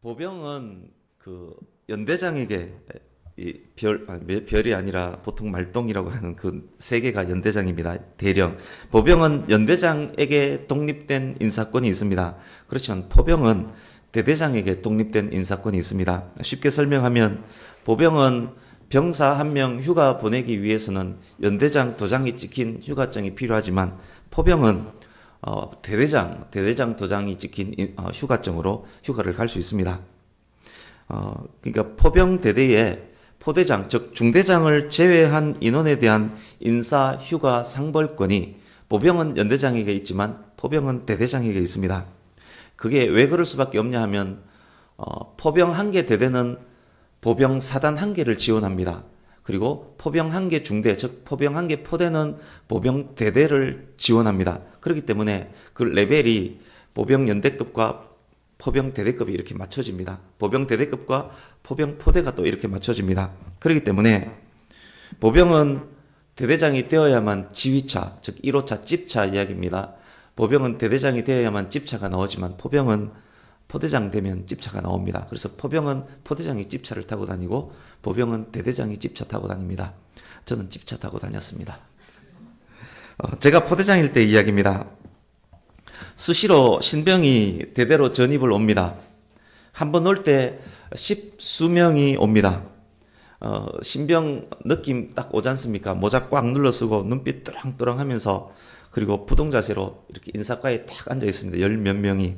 보병은 그 연대장에게 별이 아니라 보통 말동이라고 하는 그 세 개가 연대장입니다. 대령. 보병은 연대장에게 독립된 인사권이 있습니다. 그렇지만 포병은 대대장에게 독립된 인사권이 있습니다. 쉽게 설명하면 보병은 병사 한 명 휴가 보내기 위해서는 연대장 도장이 찍힌 휴가증이 필요하지만 포병은 대대장 도장이 찍힌 휴가증으로 휴가를 갈 수 있습니다. 그러니까 포병 대대에 포대장, 즉 중대장을 제외한 인원에 대한 인사, 휴가, 상벌권이 보병은 연대장에게 있지만 포병은 대대장에게 있습니다. 그게 왜 그럴 수밖에 없냐 하면 포병 한 개 대대는 보병 사단 한 개를 지원합니다. 그리고 포병 한 개 중대, 즉 포병 한 개 포대는 보병 대대를 지원합니다. 그렇기 때문에 그 레벨이 보병 연대급과 포병 대대급이 이렇게 맞춰집니다. 보병 대대급과 포병 포대가 또 이렇게 맞춰집니다. 그렇기 때문에 보병은 대대장이 되어야만 지휘차, 즉 1호차, 집차 이야기입니다. 보병은 대대장이 되어야만 집차가 나오지만 포병은 포대장 되면 집차가 나옵니다. 그래서 포병은 포대장이 집차를 타고 다니고 보병은 대대장이 집차 타고 다닙니다. 저는 집차 타고 다녔습니다. 제가 포대장일 때 이야기입니다. 수시로 신병이 대대로 전입을 옵니다. 한 번 올 때 10수명이 옵니다. 신병 느낌 딱 오지 않습니까? 모자 꽉 눌러 쓰고 눈빛 또랑또랑 하면서 그리고 부동자세로 이렇게 인사과에 딱 앉아 있습니다. 열 몇 명이.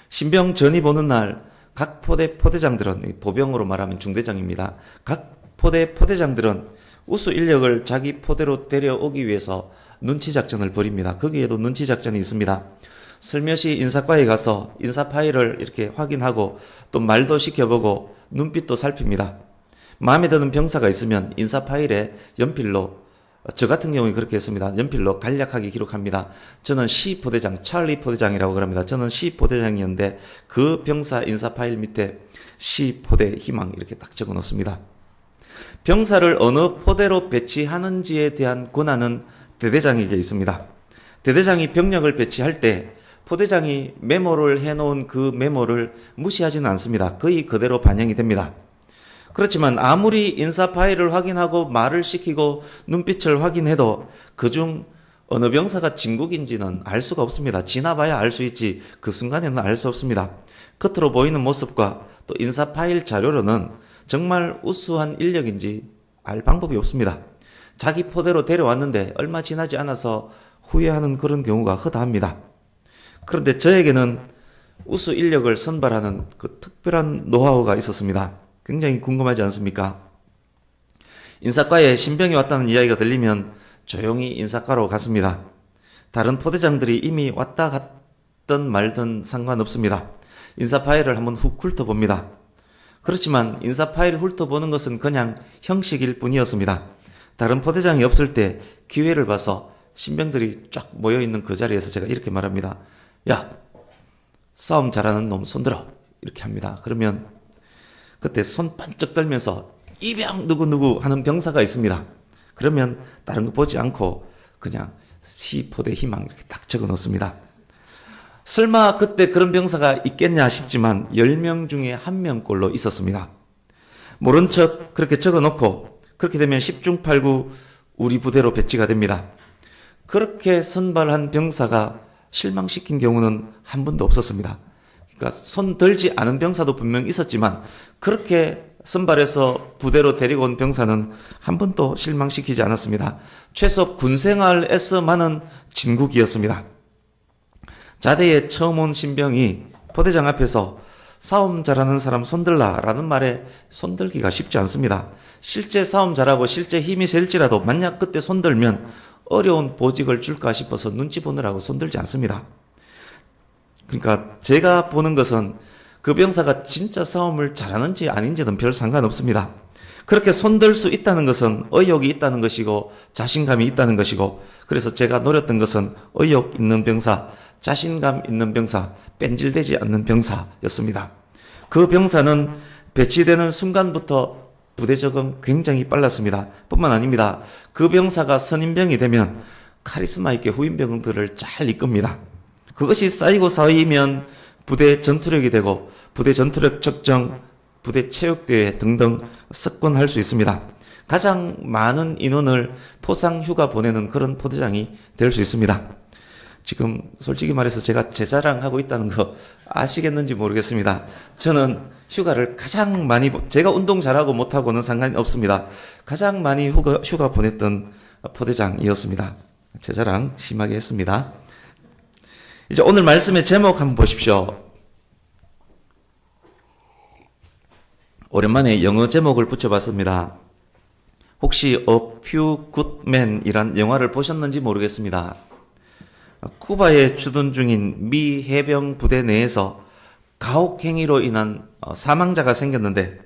신병 전입 오는 날 각 포대 포대장들은, 보병으로 말하면 중대장입니다. 각 포대 포대장들은 우수 인력을 자기 포대로 데려오기 위해서 눈치작전을 벌입니다. 거기에도 눈치작전이 있습니다. 슬며시 인사과에 가서 인사 파일을 이렇게 확인하고 또 말도 시켜보고 눈빛도 살핍니다. 마음에 드는 병사가 있으면 인사 파일에 연필로, 저 같은 경우에 그렇게 했습니다. 연필로 간략하게 기록합니다. 저는 C 포대장, 찰리 포대장이라고 그럽니다. 저는 C 포대장이었는데 그 병사 인사 파일 밑에 C 포대 희망 이렇게 딱 적어 놓습니다. 병사를 어느 포대로 배치하는지에 대한 권한은 대대장에게 있습니다. 대대장이 병력을 배치할 때 포대장이 메모를 해놓은 그 메모를 무시하지는 않습니다. 거의 그대로 반영이 됩니다. 그렇지만 아무리 인사 파일을 확인하고 말을 시키고 눈빛을 확인해도 그중 어느 병사가 진국인지는 알 수가 없습니다. 지나봐야 알 수 있지 그 순간에는 알 수 없습니다. 겉으로 보이는 모습과 또 인사 파일 자료로는 정말 우수한 인력인지 알 방법이 없습니다. 자기 포대로 데려왔는데 얼마 지나지 않아서 후회하는 그런 경우가 허다합니다. 그런데 저에게는 우수 인력을 선발하는 그 특별한 노하우가 있었습니다. 굉장히 궁금하지 않습니까? 인사과에 신병이 왔다는 이야기가 들리면 조용히 인사과로 갔습니다. 다른 포대장들이 이미 왔다 갔든 말든 상관없습니다. 인사 파일을 한번 훅 훑어봅니다. 그렇지만 인사 파일 훑어보는 것은 그냥 형식일 뿐이었습니다. 다른 포대장이 없을 때 기회를 봐서 신병들이 쫙 모여있는 그 자리에서 제가 이렇게 말합니다. 야, 싸움 잘하는 놈 손들어. 이렇게 합니다. 그러면 그때 손 반쩍 떨면서 이병 누구누구 하는 병사가 있습니다. 그러면 다른 거 보지 않고 그냥 시포대 희망 이렇게 딱 적어 놓습니다. 설마 그때 그런 병사가 있겠냐 싶지만 10명 중에 1명꼴로 있었습니다. 모른 척 그렇게 적어 놓고 그렇게 되면 10중 8구 우리 부대로 배치가 됩니다. 그렇게 선발한 병사가 실망시킨 경우는 한 번도 없었습니다. 그러니까 손 들지 않은 병사도 분명 있었지만 그렇게 선발해서 부대로 데리고 온 병사는 한 번도 실망시키지 않았습니다. 최소 군생활에서만은 진국이었습니다. 자대에 처음 온 신병이 포대장 앞에서 싸움 잘하는 사람 손들라 라는 말에 손들기가 쉽지 않습니다. 실제 싸움 잘하고 실제 힘이 셀지라도 만약 그때 손들면 어려운 보직을 줄까 싶어서 눈치 보느라고 손들지 않습니다. 그러니까 제가 보는 것은 그 병사가 진짜 싸움을 잘하는지 아닌지는 별 상관없습니다. 그렇게 손들 수 있다는 것은 의욕이 있다는 것이고 자신감이 있다는 것이고, 그래서 제가 노렸던 것은 의욕 있는 병사, 자신감 있는 병사, 뺀질되지 않는 병사였습니다. 그 병사는 배치되는 순간부터 부대 적응 굉장히 빨랐습니다. 뿐만 아닙니다. 그 병사가 선임병이 되면 카리스마 있게 후임병들을 잘 이끕니다. 그것이 쌓이고 쌓이면 부대 전투력이 되고 부대 전투력 측정, 부대 체육대회 등등 석권할 수 있습니다. 가장 많은 인원을 포상 휴가 보내는 그런 포대장이 될 수 있습니다. 지금 솔직히 말해서 제가 제 자랑하고 있다는 거 아시겠는지 모르겠습니다. 저는 휴가를 가장 많이, 제가 운동 잘하고 못하고는 상관이 없습니다. 가장 많이 휴가 보냈던 포대장이었습니다. 제 자랑 심하게 했습니다. 이제 오늘 말씀의 제목 한번 보십시오. 오랜만에 영어 제목을 붙여봤습니다. 혹시 A Few Good Men 이란 영화를 보셨는지 모르겠습니다. 쿠바에 주둔 중인 미 해병 부대 내에서 가혹행위로 인한 사망자가 생겼는데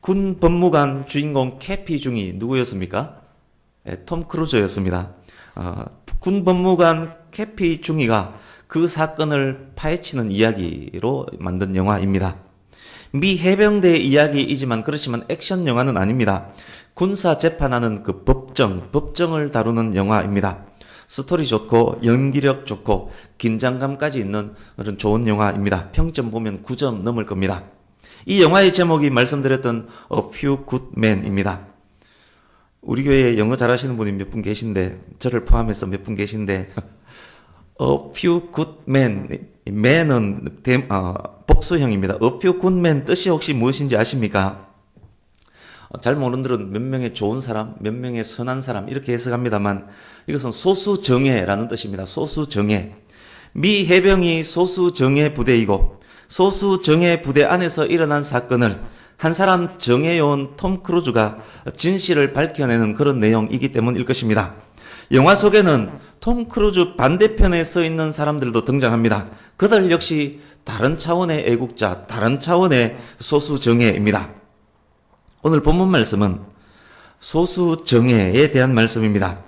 군 법무관 주인공 캐피 중이 누구였습니까? 톰 크루즈였습니다. 군 법무관 캐피 중이가 그 사건을 파헤치는 이야기로 만든 영화입니다. 미 해병대의 이야기이지만 그렇지만 액션 영화는 아닙니다. 군사 재판하는 그 법정을 다루는 영화입니다. 스토리 좋고 연기력 좋고 긴장감까지 있는 그런 좋은 영화입니다. 평점 보면 9점 넘을 겁니다. 이 영화의 제목이 말씀드렸던 A Few Good Men입니다. 우리 교회에 영어 잘하시는 분이 몇 분 계신데, 저를 포함해서 몇 분 계신데 A Few Good Men, man은 복수형입니다. A Few Good Men 뜻이 혹시 무엇인지 아십니까? 잘 모르는 분들은 몇 명의 좋은 사람, 몇 명의 선한 사람 이렇게 해석합니다만 이것은 소수정예라는 뜻입니다. 소수정예. 미 해병이 소수정예 부대이고 소수정예 부대 안에서 일어난 사건을 한 사람 정예요원 톰 크루즈가 진실을 밝혀내는 그런 내용이기 때문일 것입니다. 영화 속에는 톰 크루즈 반대편에 서 있는 사람들도 등장합니다. 그들 역시 다른 차원의 애국자, 다른 차원의 소수정예입니다. 오늘 본문 말씀은 소수정예에 대한 말씀입니다.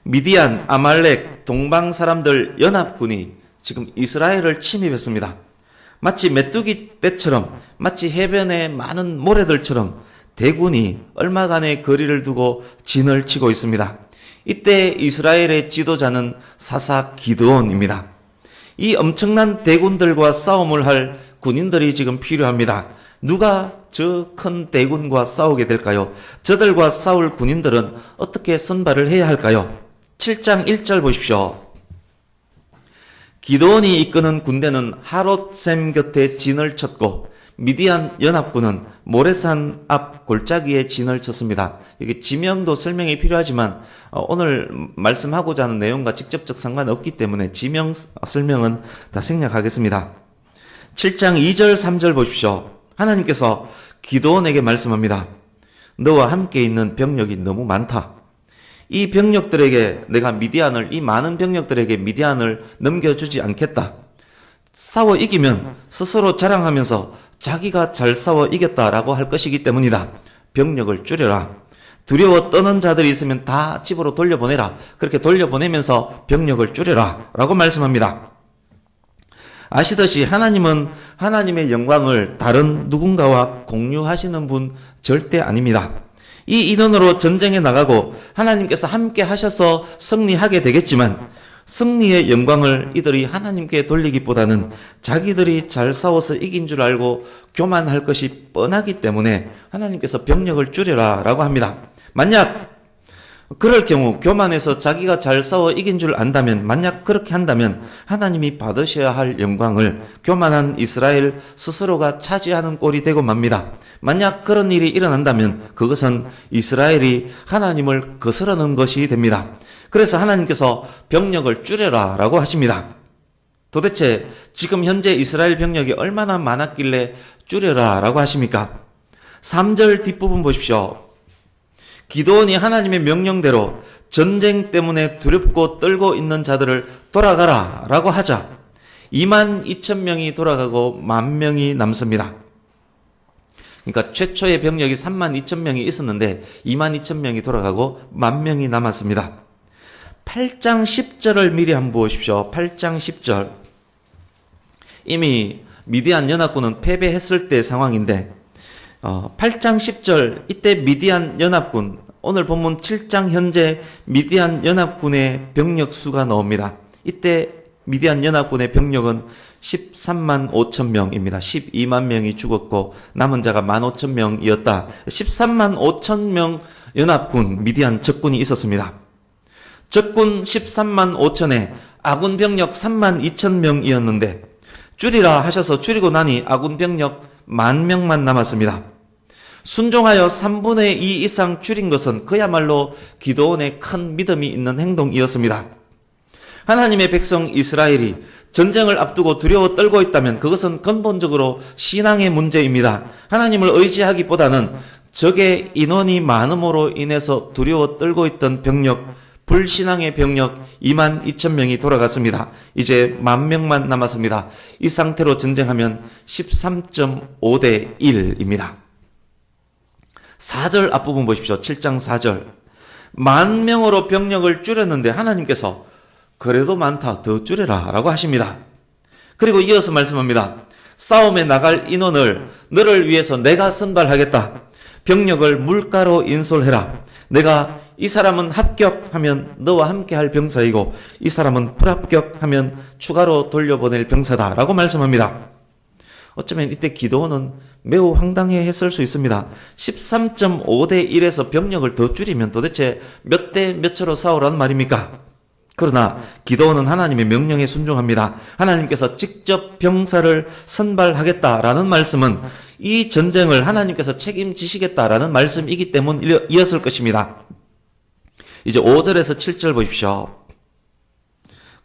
미디안, 아말렉, 동방 사람들 연합군이 지금 이스라엘을 침입했습니다. 마치 메뚜기 떼처럼, 마치 해변의 많은 모래들처럼 대군이 얼마간의 거리를 두고 진을 치고 있습니다. 이때 이스라엘의 지도자는 사사 기드온입니다. 이 엄청난 대군들과 싸움을 할 군인들이 지금 필요합니다. 누가 저 큰 대군과 싸우게 될까요? 저들과 싸울 군인들은 어떻게 선발을 해야 할까요? 7장 1절 보십시오. 기드온이 이끄는 군대는 하롯셈 곁에 진을 쳤고 미디안 연합군은 모래산 앞 골짜기에 진을 쳤습니다. 이게 지명도 설명이 필요하지만 오늘 말씀하고자 하는 내용과 직접적 상관없기 때문에 지명 설명은 다 생략하겠습니다. 7장 2절 3절 보십시오. 하나님께서 기드온에게 말씀합니다. 너와 함께 있는 병력이 너무 많다. 이 병력들에게 내가 이 많은 병력들에게 미디안을 넘겨주지 않겠다. 싸워 이기면 스스로 자랑하면서 자기가 잘 싸워 이겼다라고 할 것이기 때문이다. 병력을 줄여라. 두려워 떠는 자들이 있으면 다 집으로 돌려보내라. 그렇게 돌려보내면서 병력을 줄여라 라고 말씀합니다. 아시듯이 하나님은 하나님의 영광을 다른 누군가와 공유하시는 분 절대 아닙니다. 이 인원으로 전쟁에 나가고 하나님께서 함께 하셔서 승리하게 되겠지만 승리의 영광을 이들이 하나님께 돌리기보다는 자기들이 잘 싸워서 이긴 줄 알고 교만할 것이 뻔하기 때문에 하나님께서 병력을 줄여라 라고 합니다. 만약 그럴 경우 교만해서 자기가 잘 싸워 이긴 줄 안다면, 만약 그렇게 한다면 하나님이 받으셔야 할 영광을 교만한 이스라엘 스스로가 차지하는 꼴이 되고 맙니다. 만약 그런 일이 일어난다면 그것은 이스라엘이 하나님을 거스르는 것이 됩니다. 그래서 하나님께서 병력을 줄여라 라고 하십니다. 도대체 지금 현재 이스라엘 병력이 얼마나 많았길래 줄여라 라고 하십니까? 3절 뒷부분 보십시오. 기드온이 하나님의 명령대로 전쟁 때문에 두렵고 떨고 있는 자들을 돌아가라 라고 하자 22,000명이 돌아가고 10,000명이 남습니다. 그러니까 최초의 병력이 32,000명이 있었는데 22,000명이 돌아가고 10,000명이 남았습니다. 8장 10절을 미리 한번 보십시오. 8장 10절. 이미 미디안 연합군은 패배했을 때 상황인데 8장 10절 이때 미디안 연합군, 오늘 본문 7장 현재 미디안 연합군의 병력 수가 나옵니다. 이때 미디안 연합군의 병력은 13만 5천 명입니다. 12만 명이 죽었고 남은 자가 15,000명이었다. 13만 5천 명 연합군 미디안 적군이 있었습니다. 적군 13만 5천에 아군 병력 3만 2천 명이었는데 줄이라 하셔서 줄이고 나니 아군 병력 10,000명만 남았습니다. 순종하여 3분의 2 이상 줄인 것은 그야말로 기드온의 큰 믿음이 있는 행동이었습니다. 하나님의 백성 이스라엘이 전쟁을 앞두고 두려워 떨고 있다면 그것은 근본적으로 신앙의 문제입니다. 하나님을 의지하기보다는 적의 인원이 많음으로 인해서 두려워 떨고 있던 병력, 불신앙의 병력 22,000명이 돌아갔습니다. 이제 10,000명만 남았습니다. 이 상태로 전쟁하면 13.5대 1입니다. 4절 앞부분 보십시오. 7장 4절. 10,000명으로 병력을 줄였는데 하나님께서 그래도 많다, 더 줄여라 라고 하십니다. 그리고 이어서 말씀합니다. 싸움에 나갈 인원을 너를 위해서 내가 선발하겠다. 병력을 물가로 인솔해라. 내가 이 사람은 합격하면 너와 함께할 병사이고 이 사람은 불합격하면 추가로 돌려보낼 병사다 라고 말씀합니다. 어쩌면 이때 기드온은 매우 황당해 했을 수 있습니다. 13.5대 1에서 병력을 더 줄이면 도대체 몇 대 몇 초로 싸우라는 말입니까? 그러나 기드온은 하나님의 명령에 순종합니다. 하나님께서 직접 병사를 선발하겠다라는 말씀은 이 전쟁을 하나님께서 책임지시겠다라는 말씀이기 때문이었을 것입니다. 이제 5절에서 7절 보십시오.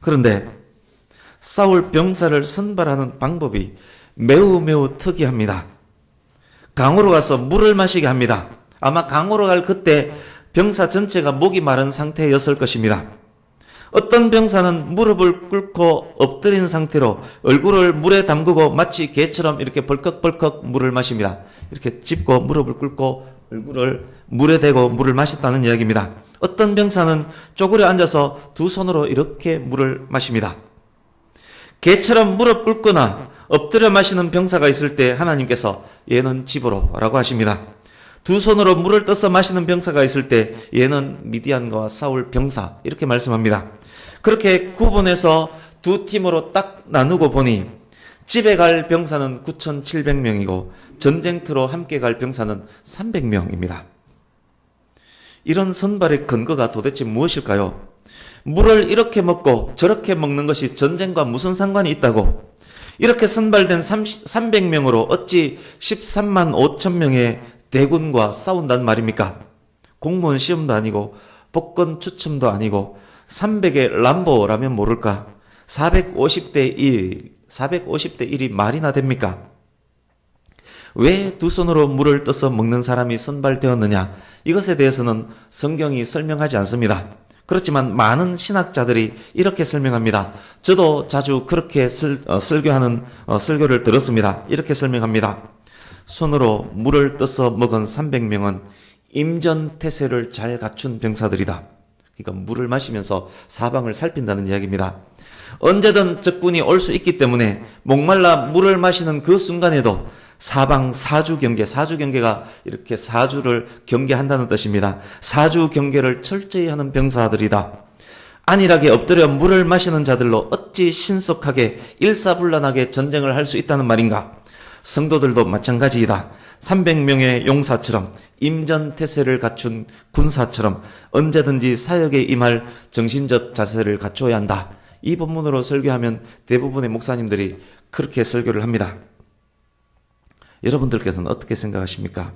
그런데 싸울 병사를 선발하는 방법이 매우 특이합니다. 강으로 가서 물을 마시게 합니다. 아마 강으로 갈 그때 병사 전체가 목이 마른 상태였을 것입니다. 어떤 병사는 무릎을 꿇고 엎드린 상태로 얼굴을 물에 담그고 마치 개처럼 이렇게 벌컥벌컥 물을 마십니다. 이렇게 짚고 무릎을 꿇고 얼굴을 물에 대고 물을 마셨다는 이야기입니다. 어떤 병사는 쪼그려 앉아서 두 손으로 이렇게 물을 마십니다. 개처럼 무릎 꿇거나 엎드려 마시는 병사가 있을 때 하나님께서 얘는 집으로 라고 하십니다. 두 손으로 물을 떠서 마시는 병사가 있을 때 얘는 미디안과 싸울 병사 이렇게 말씀합니다. 그렇게 구분해서 두 팀으로 딱 나누고 보니 집에 갈 병사는 9,700명이고 전쟁터로 함께 갈 병사는 300명입니다. 이런 선발의 근거가 도대체 무엇일까요? 물을 이렇게 먹고 저렇게 먹는 것이 전쟁과 무슨 상관이 있다고? 이렇게 선발된 300명으로 어찌 13만 5천 명의 대군과 싸운단 말입니까? 공무원 시험도 아니고 복권 추첨도 아니고 300의 람보라면 모를까? 450대 1이 말이나 됩니까? 왜 두 손으로 물을 떠서 먹는 사람이 선발되었느냐? 이것에 대해서는 성경이 설명하지 않습니다. 그렇지만 많은 신학자들이 이렇게 설명합니다. 저도 자주 그렇게 설교하는 설교를 들었습니다. 이렇게 설명합니다. 손으로 물을 떠서 먹은 300명은 임전태세를 잘 갖춘 병사들이다. 그러니까 물을 마시면서 사방을 살핀다는 이야기입니다. 언제든 적군이 올 수 있기 때문에 목말라 물을 마시는 그 순간에도 사방 사주 경계가 이렇게 사주를 경계한다는 뜻입니다. 사주 경계를 철저히 하는 병사들이다. 안일하게 엎드려 물을 마시는 자들로 어찌 신속하게 일사불란하게 전쟁을 할 수 있다는 말인가? 성도들도 마찬가지이다. 300명의 용사처럼 임전태세를 갖춘 군사처럼 언제든지 사역에 임할 정신적 자세를 갖춰야 한다. 이 본문으로 설교하면 대부분의 목사님들이 그렇게 설교를 합니다. 여러분들께서는 어떻게 생각하십니까?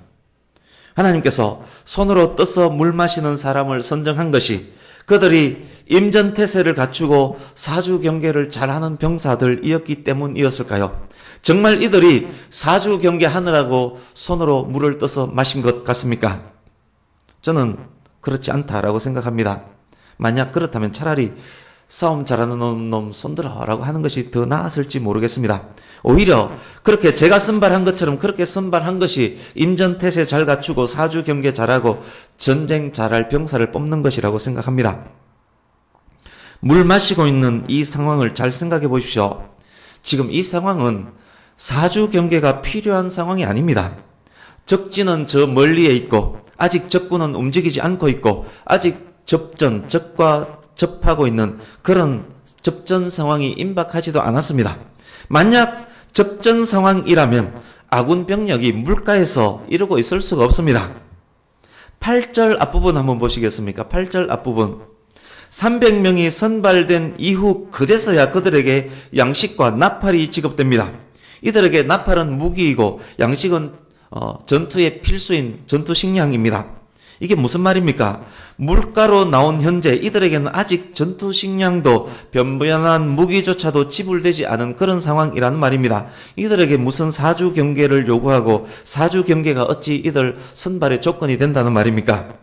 하나님께서 손으로 떠서 물 마시는 사람을 선정한 것이 그들이 임전태세를 갖추고 사주경계를 잘하는 병사들이었기 때문이었을까요? 정말 이들이 사주경계하느라고 손으로 물을 떠서 마신 것 같습니까? 저는 그렇지 않다라고 생각합니다. 만약 그렇다면 차라리 싸움 잘하는 놈 손들어 라고 하는 것이 더 나았을지 모르겠습니다. 오히려 그렇게 제가 선발한 것처럼 그렇게 선발한 것이 임전태세 잘 갖추고 사주경계 잘하고 전쟁 잘할 병사를 뽑는 것이라고 생각합니다. 물 마시고 있는 이 상황을 잘 생각해 보십시오. 지금 이 상황은 사주경계가 필요한 상황이 아닙니다. 적진은 저 멀리에 있고 아직 적군은 움직이지 않고 있고 아직 적과 접하고 있는 그런 접전 상황이 임박하지도 않았습니다. 만약 접전 상황이라면 아군 병력이 물가에서 이러고 있을 수가 없습니다. 8절 앞부분 한번 보시겠습니까? 8절 앞부분. 300명이 선발된 이후 그제서야 그들에게 양식과 나팔이 지급됩니다. 이들에게 나팔은 무기이고 양식은 전투의 필수인 전투 식량입니다. 이게 무슨 말입니까? 물가로 나온 현재 이들에게는 아직 전투 식량도 변변한 무기조차도 지불되지 않은 그런 상황이라는 말입니다. 이들에게 무슨 사주 경계를 요구하고 사주 경계가 어찌 이들 선발의 조건이 된다는 말입니까?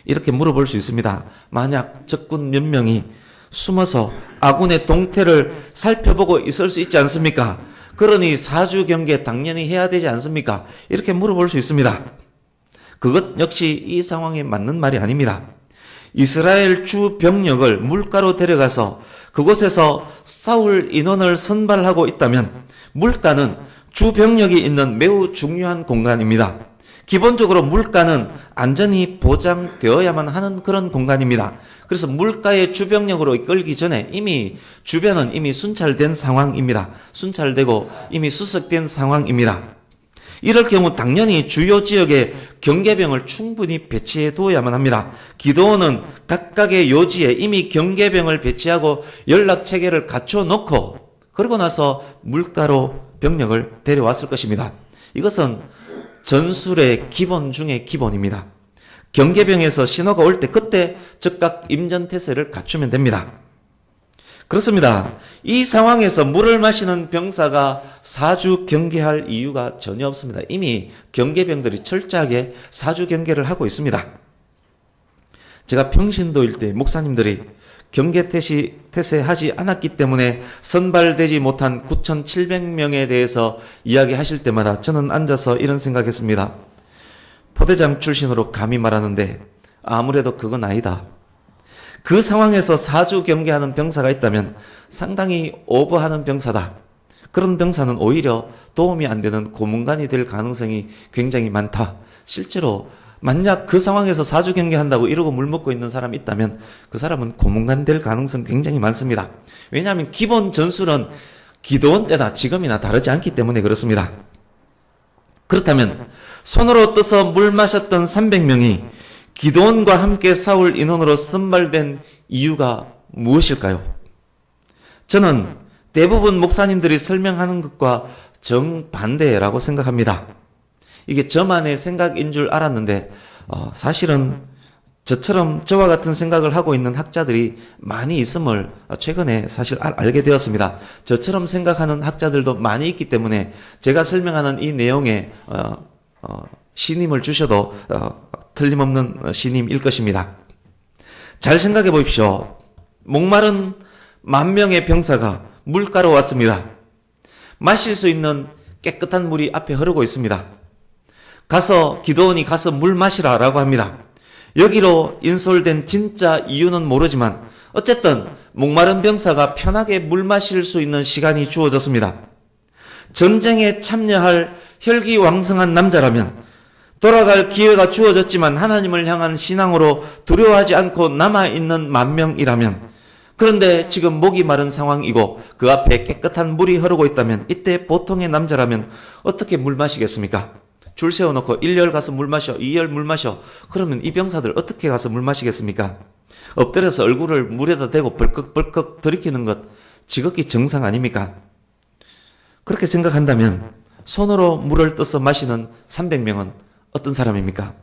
이렇게 물어볼 수 있습니다. 만약 적군 몇 명이 숨어서 아군의 동태를 살펴보고 있을 수 있지 않습니까? 그러니 사주 경계 당연히 해야 되지 않습니까? 이렇게 물어볼 수 있습니다. 그것 역시 이 상황에 맞는 말이 아닙니다. 이스라엘 주 병력을 물가로 데려가서 그곳에서 싸울 인원을 선발하고 있다면 물가는 주 병력이 있는 매우 중요한 공간입니다. 기본적으로 물가는 안전이 보장되어야만 하는 그런 공간입니다. 그래서 물가의 주병력으로 이끌기 전에 이미 주변은 이미 순찰된 상황입니다. 순찰되고 이미 수색된 상황입니다. 이럴 경우 당연히 주요 지역에 경계병을 충분히 배치해 두어야만 합니다. 기드온은 각각의 요지에 이미 경계병을 배치하고 연락체계를 갖춰놓고 그러고 나서 물가로 병력을 데려왔을 것입니다. 이것은 전술의 기본 중의 기본입니다. 경계병에서 신호가 올 때 그때 즉각 임전태세를 갖추면 됩니다. 그렇습니다. 이 상황에서 물을 마시는 병사가 사주 경계할 이유가 전혀 없습니다. 이미 경계병들이 철저하게 사주 경계를 하고 있습니다. 제가 평신도일 때 목사님들이 경계태세하지 않았기 때문에 선발되지 못한 9,700명에 대해서 이야기하실 때마다 저는 앉아서 이런 생각했습니다. 포대장 출신으로 감히 말하는데 아무래도 그건 아니다. 그 상황에서 사주 경계하는 병사가 있다면 상당히 오버하는 병사다. 그런 병사는 오히려 도움이 안 되는 고문관이 될 가능성이 굉장히 많다. 실제로 만약 그 상황에서 사주 경계한다고 이러고 물먹고 있는 사람이 있다면 그 사람은 고문관 될 가능성 굉장히 많습니다. 왜냐하면 기본 전술은 기드온 때나 지금이나 다르지 않기 때문에 그렇습니다. 그렇다면 손으로 떠서 물 마셨던 300명이 기드온과 함께 싸울 인원으로 선발된 이유가 무엇일까요? 저는 대부분 목사님들이 설명하는 것과 정반대라고 생각합니다. 이게 저만의 생각인 줄 알았는데 사실은 저와 같은 생각을 하고 있는 학자들이 많이 있음을 최근에 사실 알게 되었습니다. 저처럼 생각하는 학자들도 많이 있기 때문에 제가 설명하는 이 내용에 신임을 주셔도 틀림없는 신임일 것입니다. 잘 생각해 보십시오. 목마른 10,000명의 병사가 물가로 왔습니다. 마실 수 있는 깨끗한 물이 앞에 흐르고 있습니다. 기드온이 가서 물 마시라 라고 합니다. 여기로 인솔된 진짜 이유는 모르지만 어쨌든 목마른 병사가 편하게 물 마실 수 있는 시간이 주어졌습니다. 전쟁에 참여할 혈기왕성한 남자라면 돌아갈 기회가 주어졌지만 하나님을 향한 신앙으로 두려워하지 않고 남아있는 10,000명이라면 그런데 지금 목이 마른 상황이고 그 앞에 깨끗한 물이 흐르고 있다면 이때 보통의 남자라면 어떻게 물 마시겠습니까? 줄 세워놓고 1열 가서 물 마셔, 2열 물 마셔. 그러면 이 병사들 어떻게 가서 물 마시겠습니까? 엎드려서 얼굴을 물에다 대고 벌컥벌컥 들이키는 것 지극히 정상 아닙니까? 그렇게 생각한다면 손으로 물을 떠서 마시는 300명은 어떤 사람입니까?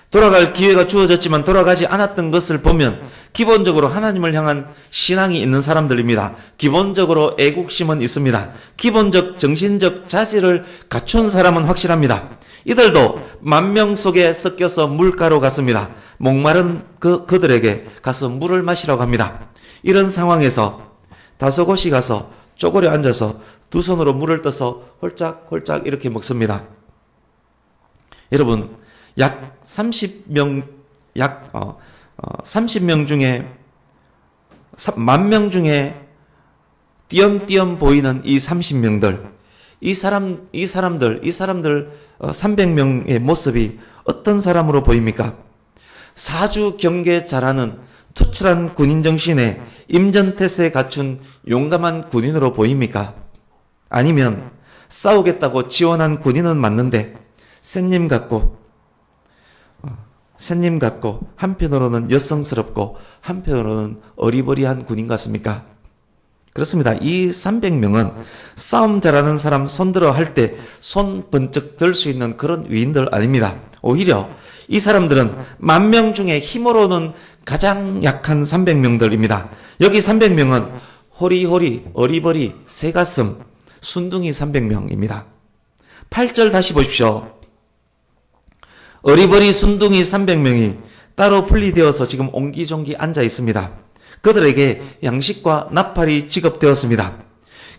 돌아갈 기회가 주어졌지만 돌아가지 않았던 것을 보면 기본적으로 하나님을 향한 신앙이 있는 사람들입니다. 기본적으로 애국심은 있습니다. 기본적 정신적 자질을 갖춘 사람은 확실합니다. 이들도 10,000명 속에 섞여서 물가로 갔습니다. 목마른 그들에게 가서 물을 마시라고 합니다. 이런 상황에서 다소곳이 가서 쪼그려 앉아서 두 손으로 물을 떠서 홀짝홀짝 이렇게 먹습니다. 여러분, 약 30명 중에 10,000명 중에 띄엄띄엄 보이는 이 30명들, 이 사람들 300명의 모습이 어떤 사람으로 보입니까? 사주 경계 잘하는 투철한 군인 정신에 임전태세 갖춘 용감한 군인으로 보입니까? 아니면 싸우겠다고 지원한 군인은 맞는데 샌님 같고 한편으로는 여성스럽고 한편으로는 어리버리한 군인 같습니까? 그렇습니다. 이 300명은 싸움 잘하는 사람 손들어 할 때 손 번쩍 들 수 있는 그런 위인들 아닙니다. 오히려 이 사람들은 10,000명 중에 힘으로는 가장 약한 300명들입니다. 여기 300명은 호리호리, 어리버리, 새가슴, 순둥이 300명입니다. 8절 다시 보십시오. 어리버리 순둥이 300명이 따로 분리되어서 지금 옹기종기 앉아 있습니다. 그들에게 양식과 나팔이 지급되었습니다.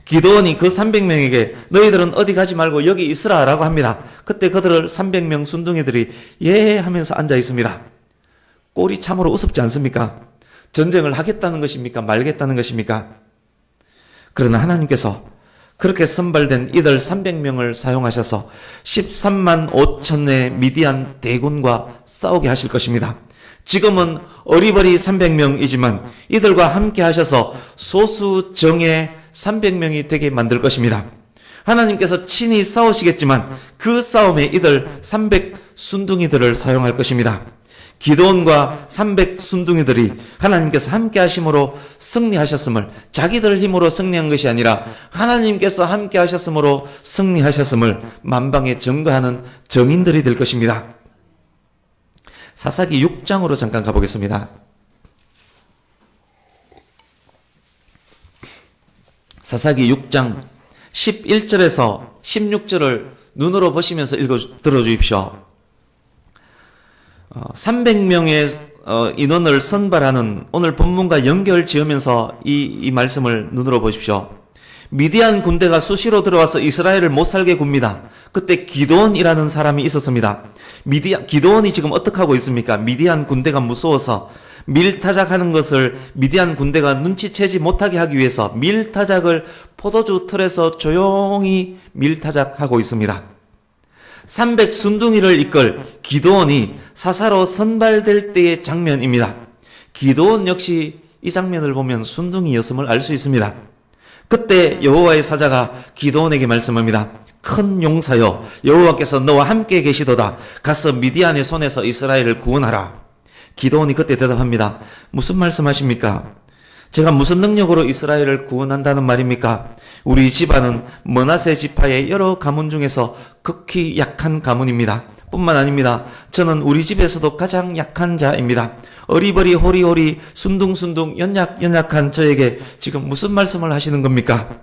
기도원이 그 300명에게 너희들은 어디 가지 말고 여기 있으라 라고 합니다. 그때 그들을 300명 순둥이들이 예 하면서 앉아 있습니다. 꼴이 참으로 우습지 않습니까? 전쟁을 하겠다는 것입니까? 말겠다는 것입니까? 그러나 하나님께서 그렇게 선발된 이들 300명을 사용하셔서 13만 5천의 미디안 대군과 싸우게 하실 것입니다. 지금은 어리버리 300명이지만 이들과 함께 하셔서 소수정예 300명이 되게 만들 것입니다. 하나님께서 친히 싸우시겠지만 그 싸움에 이들 300 순둥이들을 사용할 것입니다. 기드온과 300 순둥이들이 하나님께서 함께 하심으로 승리하셨음을, 자기들 힘으로 승리한 것이 아니라 하나님께서 함께 하셨으므로 승리하셨음을 만방에 증거하는 정인들이 될 것입니다. 사사기 6장으로 잠깐 가보겠습니다. 사사기 6장 11절에서 16절을 눈으로 보시면서 들어주십시오. 300명의 인원을 선발하는 오늘 본문과 연결 지으면서 이 말씀을 눈으로 보십시오. 미디안 군대가 수시로 들어와서 이스라엘을 못살게 굽니다. 그때 기드온이라는 사람이 있었습니다. 기드온이 지금 어떻게 하고 있습니까? 미디안 군대가 무서워서 밀타작하는 것을 미디안 군대가 눈치채지 못하게 하기 위해서 밀타작을 포도주 틀에서 조용히 밀타작하고 있습니다. 300 순둥이를 이끌 기드온이 사사로 선발될 때의 장면입니다. 기드온 역시 이 장면을 보면 순둥이였음을 알 수 있습니다. 그때 여호와의 사자가 기드온에게 말씀합니다. 큰 용사여, 여호와께서 너와 함께 계시도다. 가서 미디안의 손에서 이스라엘을 구원하라. 기드온이 그때 대답합니다. 무슨 말씀하십니까? 제가 무슨 능력으로 이스라엘을 구원한다는 말입니까? 우리 집안은 므낫세 지파의 여러 가문 중에서 극히 약한 가문입니다. 뿐만 아닙니다. 저는 우리 집에서도 가장 약한 자입니다. 어리버리 호리호리 순둥순둥 연약한 저에게 지금 무슨 말씀을 하시는 겁니까?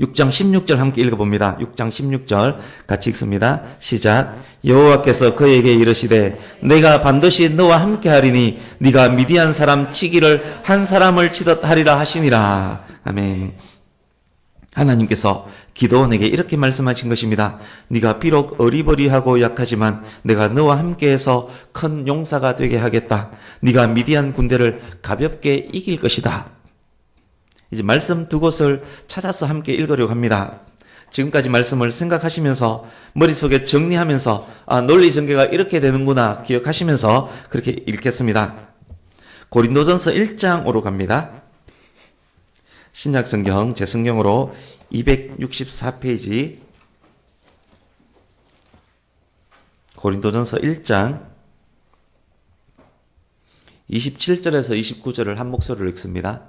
6장 16절 함께 읽어봅니다. 6장 16절 같이 읽습니다. 시작. 여호와께서 그에게 이르시되 내가 반드시 너와 함께 하리니 네가 미디안 사람 치기를 한 사람을 치듯 하리라 하시니라. 아멘. 하나님께서 기드온에게 이렇게 말씀하신 것입니다. 네가 비록 어리버리하고 약하지만 내가 너와 함께해서 큰 용사가 되게 하겠다. 네가 미디안 군대를 가볍게 이길 것이다. 이제 말씀 두 곳을 찾아서 함께 읽으려고 합니다. 지금까지 말씀을 생각하시면서 머릿속에 정리하면서 논리 전개가 이렇게 되는구나 기억하시면서 그렇게 읽겠습니다. 고린도전서 1장으로 갑니다. 신약성경 제 성경으로 264페이지 고린도전서 1장 27절에서 29절을 한 목소리로 읽습니다.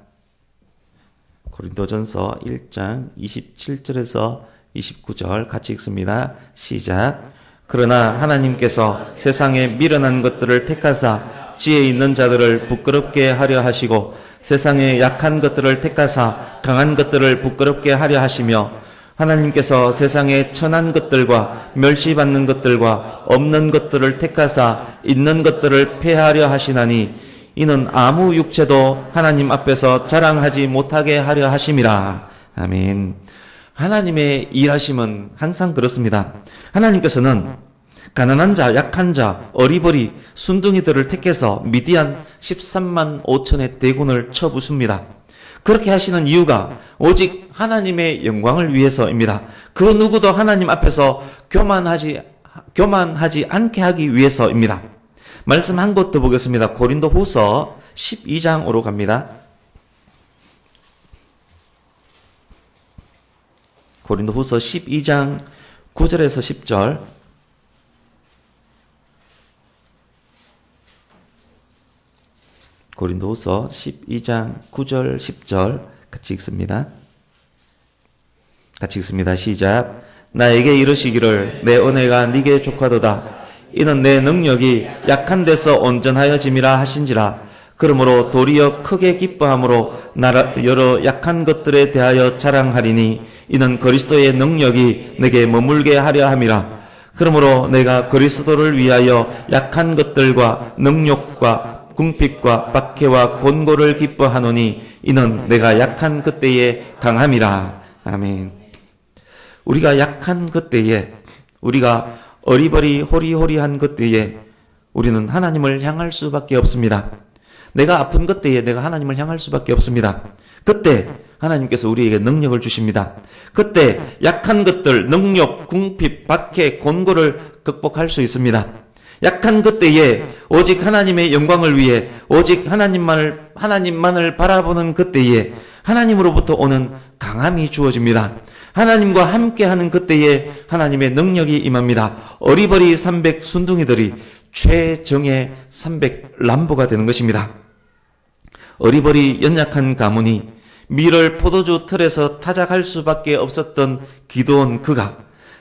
고린도전서 1장 27절에서 29절 같이 읽습니다. 시작. 그러나 하나님께서 세상에 미련한 것들을 택하사 지혜 있는 자들을 부끄럽게 하려 하시고 세상에 약한 것들을 택하사 강한 것들을 부끄럽게 하려 하시며 하나님께서 세상에 천한 것들과 멸시받는 것들과 없는 것들을 택하사 있는 것들을 폐하려 하시나니 이는 아무 육체도 하나님 앞에서 자랑하지 못하게 하려 하심이라. 아멘. 하나님의 일하심은 항상 그렇습니다. 하나님께서는 가난한 자, 약한 자, 어리버리, 순둥이들을 택해서 미디안 13만 5천의 대군을 쳐부숩니다. 그렇게 하시는 이유가 오직 하나님의 영광을 위해서입니다. 그 누구도 하나님 앞에서 교만하지 않게 하기 위해서입니다. 말씀 한 곳 더 보겠습니다. 고린도후서 12장으로 갑니다. 고린도후서 12장 9절에서 10절. 고린도후서 12장 9절 10절 같이 읽습니다. 같이 읽습니다. 시작. 나에게 이르시기를 내 은혜가 네게 족하도다. 이는 내 능력이 약한 데서 온전하여짐이라 하신지라. 그러므로 도리어 크게 기뻐함으로 여러 약한 것들에 대하여 자랑하리니 이는 그리스도의 능력이 내게 머물게 하려 함이라. 그러므로 내가 그리스도를 위하여 약한 것들과 능욕과 궁핍과 박해와 곤고를 기뻐하노니 이는 내가 약한 그때에 강함이라. 아멘. 우리가 약한 그때에, 우리가 어리버리 호리호리한 그때에 우리는 하나님을 향할 수밖에 없습니다. 내가 아픈 그때에 내가 하나님을 향할 수밖에 없습니다. 그때 하나님께서 우리에게 능력을 주십니다. 그때 약한 것들, 능력, 궁핍, 박해, 곤고를 극복할 수 있습니다. 약한 그때에 오직 하나님의 영광을 위해 오직 하나님만을 바라보는 그때에 하나님으로부터 오는 강함이 주어집니다. 하나님과 함께하는 그때에 하나님의 능력이 임합니다. 어리버리 300 순둥이들이 최정의 300 람보가 되는 것입니다. 어리버리 연약한 가문이 밀을 포도주 틀에서 타작할 수밖에 없었던 기드온 그가,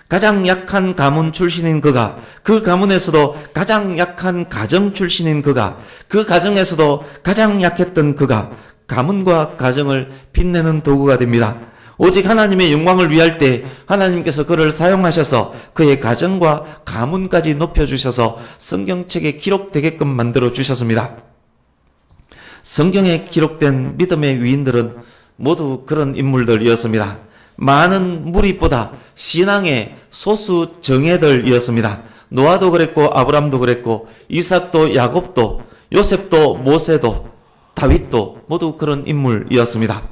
가장 약한 가문 출신인 그가, 그 가문에서도 가장 약한 가정 출신인 그가, 그 가정에서도 가장 약했던 그가 가문과 가정을 빛내는 도구가 됩니다. 오직 하나님의 영광을 위할 때 하나님께서 그를 사용하셔서 그의 가정과 가문까지 높여주셔서 성경책에 기록되게끔 만들어 주셨습니다. 성경에 기록된 믿음의 위인들은 모두 그런 인물들이었습니다. 많은 무리보다 신앙의 소수 정예들이었습니다. 노아도 그랬고 아브람도 그랬고 이삭도 야곱도 요셉도 모세도 다윗도 모두 그런 인물이었습니다.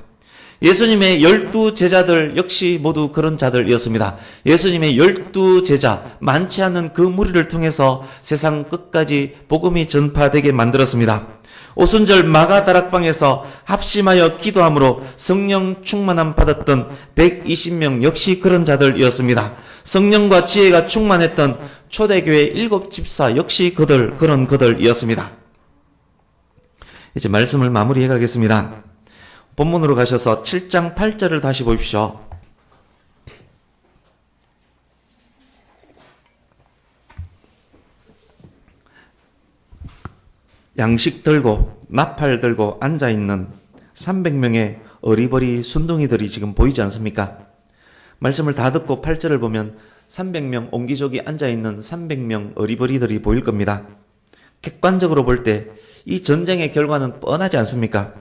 예수님의 12제자들 역시 모두 그런 자들이었습니다. 예수님의 12제자, 많지 않은 그 무리를 통해서 세상 끝까지 복음이 전파되게 만들었습니다. 오순절 마가다락방에서 합심하여 기도함으로 성령 충만함 받았던 120명 역시 그런 자들이었습니다. 성령과 지혜가 충만했던 초대교회 7집사 역시 그런 그들이었습니다. 이제 말씀을 마무리해 가겠습니다. 본문으로 가셔서 7장 8절을 다시 보십시오. 양식 들고 나팔 들고 앉아있는 300명의 어리버리 순둥이들이 지금 보이지 않습니까? 말씀을 다 듣고 8절을 보면 300명 옹기족이 앉아있는 300명 어리버리들이 보일 겁니다. 객관적으로 볼 때 이 전쟁의 결과는 뻔하지 않습니까?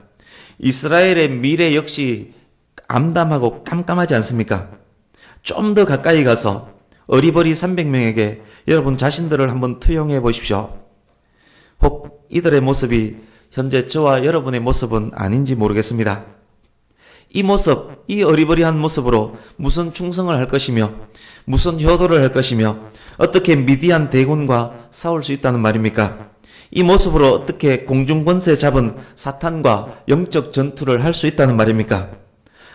이스라엘의 미래 역시 암담하고 깜깜하지 않습니까? 좀 더 가까이 가서 어리버리 300명에게 여러분 자신들을 한번 투영해 보십시오. 혹 이들의 모습이 현재 저와 여러분의 모습은 아닌지 모르겠습니다. 이 모습, 이 어리버리한 모습으로 무슨 충성을 할 것이며 무슨 효도를 할 것이며 어떻게 미디안 대군과 싸울 수 있다는 말입니까? 이 모습으로 어떻게 공중권세 잡은 사탄과 영적 전투를 할 수 있다는 말입니까?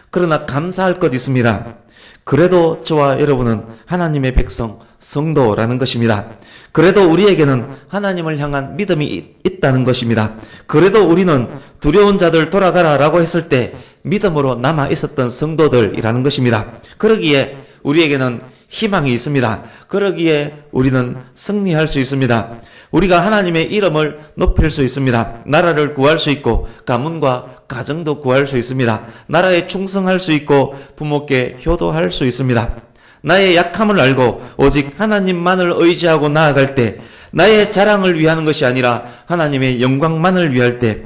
그러나 감사할 것 있습니다. 그래도 저와 여러분은 하나님의 백성, 성도라는 것입니다. 그래도 우리에게는 하나님을 향한 믿음이 있다는 것입니다. 그래도 우리는 두려운 자들 돌아가라 라고 했을 때 믿음으로 남아 있었던 성도들이라는 것입니다. 그러기에 우리에게는 희망이 있습니다. 그러기에 우리는 승리할 수 있습니다. 우리가 하나님의 이름을 높일 수 있습니다. 나라를 구할 수 있고 가문과 가정도 구할 수 있습니다. 나라에 충성할 수 있고 부모께 효도할 수 있습니다. 나의 약함을 알고 오직 하나님만을 의지하고 나아갈 때 나의 자랑을 위하는 것이 아니라 하나님의 영광만을 위할 때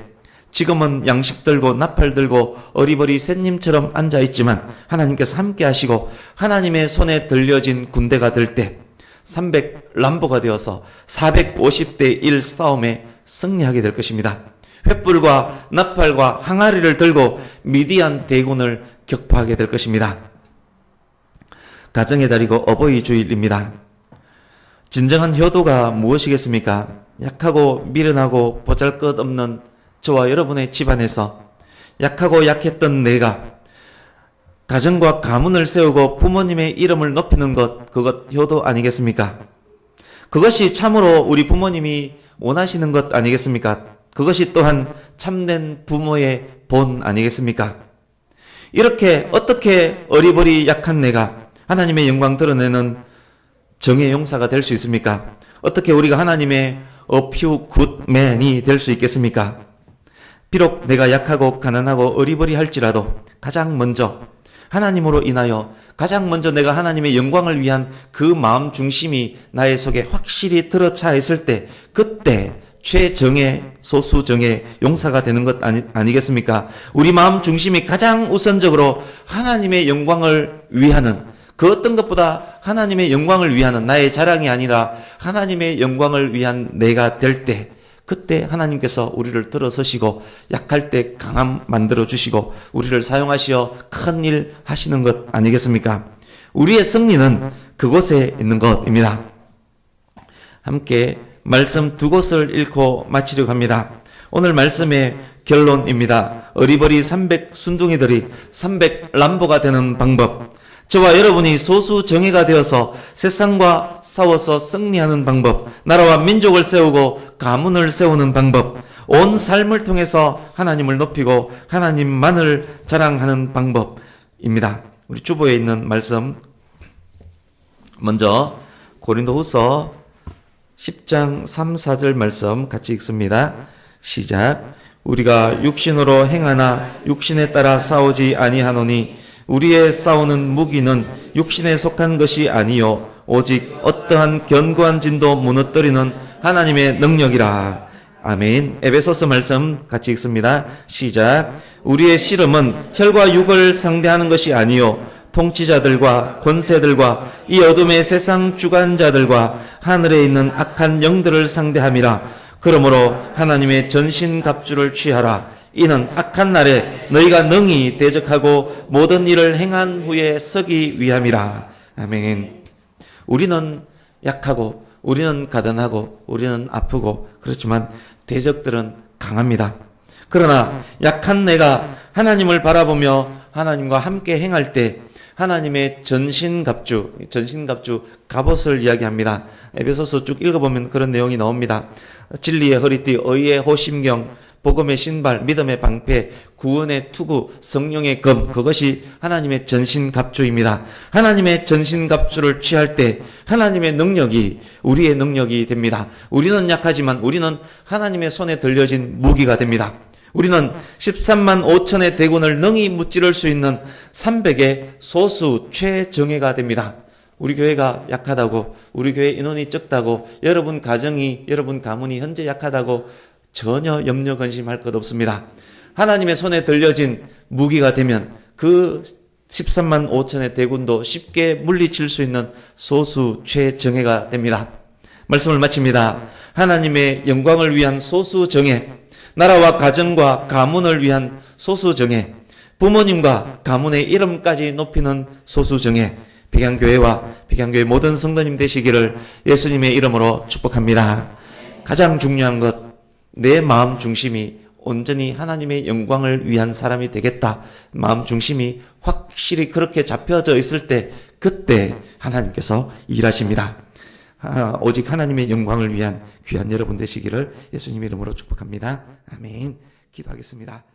지금은 양식 들고 나팔 들고 어리버리 샌님처럼 앉아있지만 하나님께서 함께 하시고 하나님의 손에 들려진 군대가 될 때 300 람보가 되어서 450대 1 싸움에 승리하게 될 것입니다. 횃불과 나팔과 항아리를 들고 미디안 대군을 격파하게 될 것입니다. 가정의 달이고 어버이 주일입니다. 진정한 효도가 무엇이겠습니까? 약하고 미련하고 보잘것없는 저와 여러분의 집안에서 약하고 약했던 내가 가정과 가문을 세우고 부모님의 이름을 높이는 것, 그것 효도 아니겠습니까? 그것이 참으로 우리 부모님이 원하시는 것 아니겠습니까? 그것이 또한 참된 부모의 본 아니겠습니까? 이렇게 어떻게 어리버리 약한 내가 하나님의 영광 드러내는 정의 용사가 될 수 있습니까? 어떻게 우리가 하나님의 A few good men이 될 수 있겠습니까? 비록 내가 약하고 가난하고 어리버리 할지라도 가장 먼저 하나님으로 인하여 가장 먼저 내가 하나님의 영광을 위한 그 마음 중심이 나의 속에 확실히 들어차 있을 때 그때 최정의 소수정의 용사가 되는 것 아니겠습니까? 우리 마음 중심이 가장 우선적으로 하나님의 영광을 위하는 그 어떤 것보다 하나님의 영광을 위하는 나의 자랑이 아니라 하나님의 영광을 위한 내가 될 때 그때 하나님께서 우리를 들어서시고 약할 때 강함 만들어 주시고 우리를 사용하시어 큰일 하시는 것 아니겠습니까? 우리의 승리는 그곳에 있는 것입니다. 함께 말씀 두 곳을 읽고 마치려고 합니다. 오늘 말씀의 결론입니다. 어리버리 300 순둥이들이 300 람보가 되는 방법. 저와 여러분이 소수 정예가 되어서 세상과 싸워서 승리하는 방법, 나라와 민족을 세우고 가문을 세우는 방법, 온 삶을 통해서 하나님을 높이고 하나님만을 자랑하는 방법입니다. 우리 주보에 있는 말씀 먼저 고린도후서 10장 3, 4절 말씀 같이 읽습니다. 시작. 우리가 육신으로 행하나 육신에 따라 싸우지 아니하노니 우리의 싸우는 무기는 육신에 속한 것이 아니요 오직 어떠한 견고한 진도 무너뜨리는 하나님의 능력이라. 아멘. 에베소서 말씀 같이 읽습니다. 시작. 우리의 씨름은 혈과 육을 상대하는 것이 아니요 통치자들과 권세들과 이 어둠의 세상 주관자들과 하늘에 있는 악한 영들을 상대함이라. 그러므로 하나님의 전신갑주를 취하라. 이는 악한 날에 너희가 능히 대적하고 모든 일을 행한 후에 서기 위함이라. 아멘. 우리는 약하고 우리는 가난하고 우리는 아프고 그렇지만 대적들은 강합니다. 그러나 약한 내가 하나님을 바라보며 하나님과 함께 행할 때 하나님의 전신갑주 갑옷을 이야기합니다. 에베소서 쭉 읽어보면 그런 내용이 나옵니다. 진리의 허리띠, 의의 호심경, 복음의 신발, 믿음의 방패, 구원의 투구, 성령의 검, 그것이 하나님의 전신갑주입니다. 하나님의 전신갑주를 취할 때 하나님의 능력이 우리의 능력이 됩니다. 우리는 약하지만 우리는 하나님의 손에 들려진 무기가 됩니다. 우리는 13만 5천의 대군을 능히 무찌를 수 있는 300의 소수 최정예가 됩니다. 우리 교회가 약하다고, 우리 교회 인원이 적다고, 여러분 가정이, 여러분 가문이 현재 약하다고 전혀 염려 근심할 것 없습니다. 하나님의 손에 들려진 무기가 되면 그 13만 5천의 대군도 쉽게 물리칠 수 있는 소수 최정예가 됩니다. 말씀을 마칩니다. 하나님의 영광을 위한 소수 정예, 나라와 가정과 가문을 위한 소수 정예, 부모님과 가문의 이름까지 높이는 소수 정예, 백양교회와 백양교회 모든 성도님 되시기를 예수님의 이름으로 축복합니다. 가장 중요한 것, 내 마음 중심이 온전히 하나님의 영광을 위한 사람이 되겠다. 마음 중심이 확실히 그렇게 잡혀져 있을 때 그때 하나님께서 일하십니다. 오직 하나님의 영광을 위한 귀한 여러분 되시기를 예수님 이름으로 축복합니다. 아멘. 기도하겠습니다.